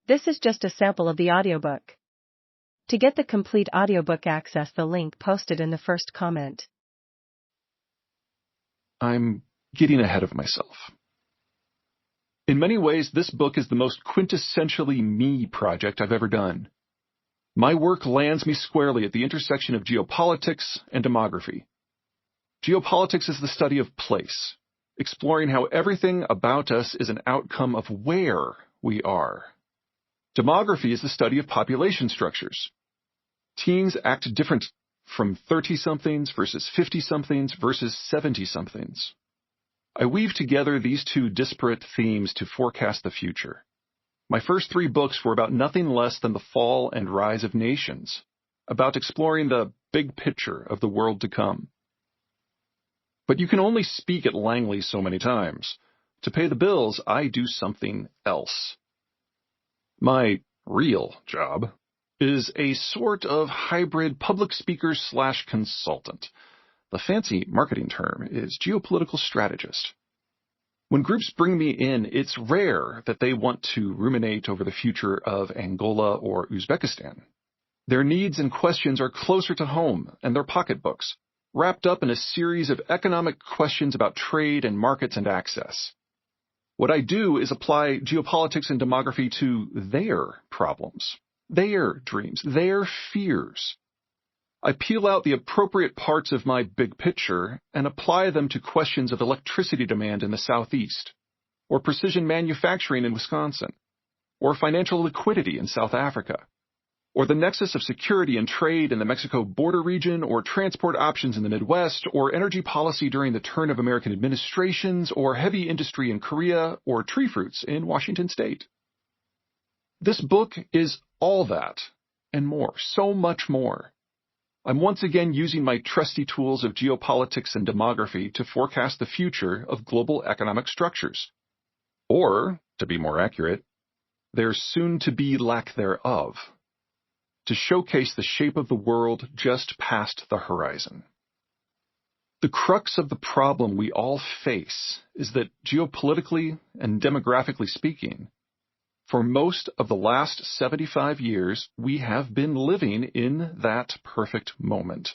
This is just a sample of the audiobook. To get the complete audiobook, access the link posted in the first comment. I'm getting ahead of myself. In many ways, this book is the most quintessentially me project I've ever done. My work lands me squarely at the intersection of geopolitics and demography. Geopolitics is the study of place, exploring how everything about us is an outcome of where we are. Demography is the study of population structures. Teens act different from 30-somethings versus 50-somethings versus 70-somethings. I weave together these two disparate themes to forecast the future. My first 3 books were about nothing less than the fall and rise of nations, about exploring the big picture of the world to come. But you can only speak at Langley so many times. To pay the bills, I do something else. My real job is a sort of hybrid public speaker/consultant. The fancy marketing term is geopolitical strategist. When groups bring me in, it's rare that they want to ruminate over the future of Angola or Uzbekistan. Their needs and questions are closer to home and their pocketbooks, wrapped up in a series of economic questions about trade and markets and access. What I do is apply geopolitics and demography to their problems, their dreams, their fears. I peel out the appropriate parts of my big picture and apply them to questions of electricity demand in the Southeast, or precision manufacturing in Wisconsin, or financial liquidity in South Africa, or the nexus of security and trade in the Mexico border region, or transport options in the Midwest, or energy policy during the turn of American administrations, or heavy industry in Korea, or tree fruits in Washington state. This book is all that, and more, so much more. I'm once again using my trusty tools of geopolitics and demography to forecast the future of global economic structures. Or, to be more accurate, their soon-to-be lack thereof, to showcase the shape of the world just past the horizon. The crux of the problem we all face is that geopolitically and demographically speaking, for most of the last 75 years, we have been living in that perfect moment.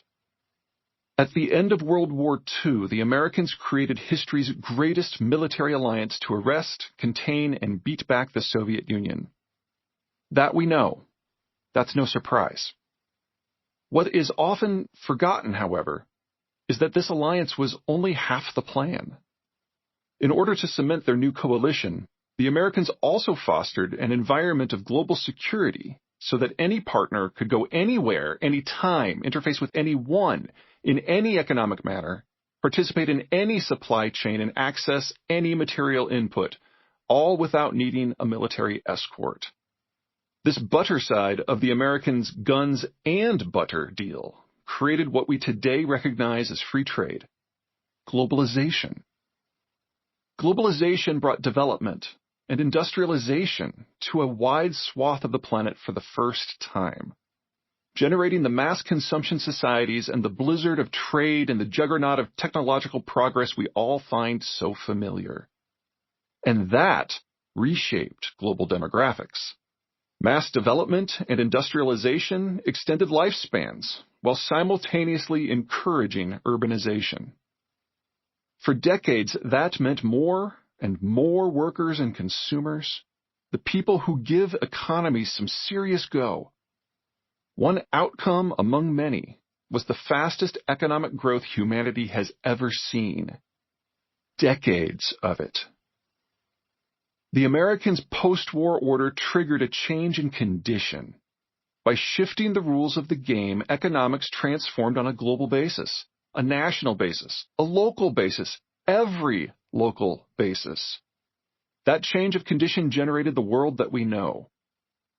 At the end of World War II, the Americans created history's greatest military alliance to arrest, contain, and beat back the Soviet Union. That we know. That's no surprise. What is often forgotten, however, is that this alliance was only half the plan. In order to cement their new coalition, the Americans also fostered an environment of global security so that any partner could go anywhere, anytime, interface with anyone, in any economic manner, participate in any supply chain, and access any material input, all without needing a military escort. This butter side of the Americans' guns and butter deal created what we today recognize as free trade, globalization. Globalization brought development and industrialization to a wide swath of the planet for the first time, generating the mass consumption societies and the blizzard of trade and the juggernaut of technological progress we all find so familiar. And that reshaped global demographics. Mass development and industrialization extended lifespans while simultaneously encouraging urbanization. For decades, that meant more and more workers and consumers, the people who give economies some serious go. One outcome among many was the fastest economic growth humanity has ever seen. Decades of it. The Americans' post-war order triggered a change in condition. By shifting the rules of the game, economics transformed on a global basis, a national basis, a local basis, every local basis. That change of condition generated the world that we know.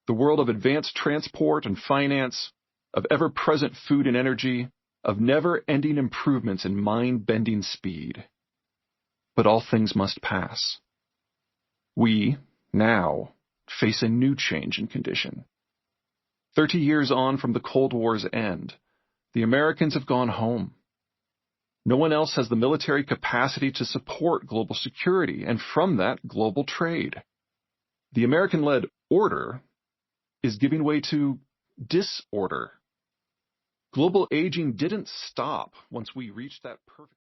The world of advanced transport and finance, of ever-present food and energy, of never-ending improvements in mind-bending speed. But all things must pass. We, now, face a new change in condition. 30 years on from the Cold War's end, the Americans have gone home. No one else has the military capacity to support global security, and from that, global trade. The American-led order is giving way to disorder. Global aging didn't stop once we reached that perfect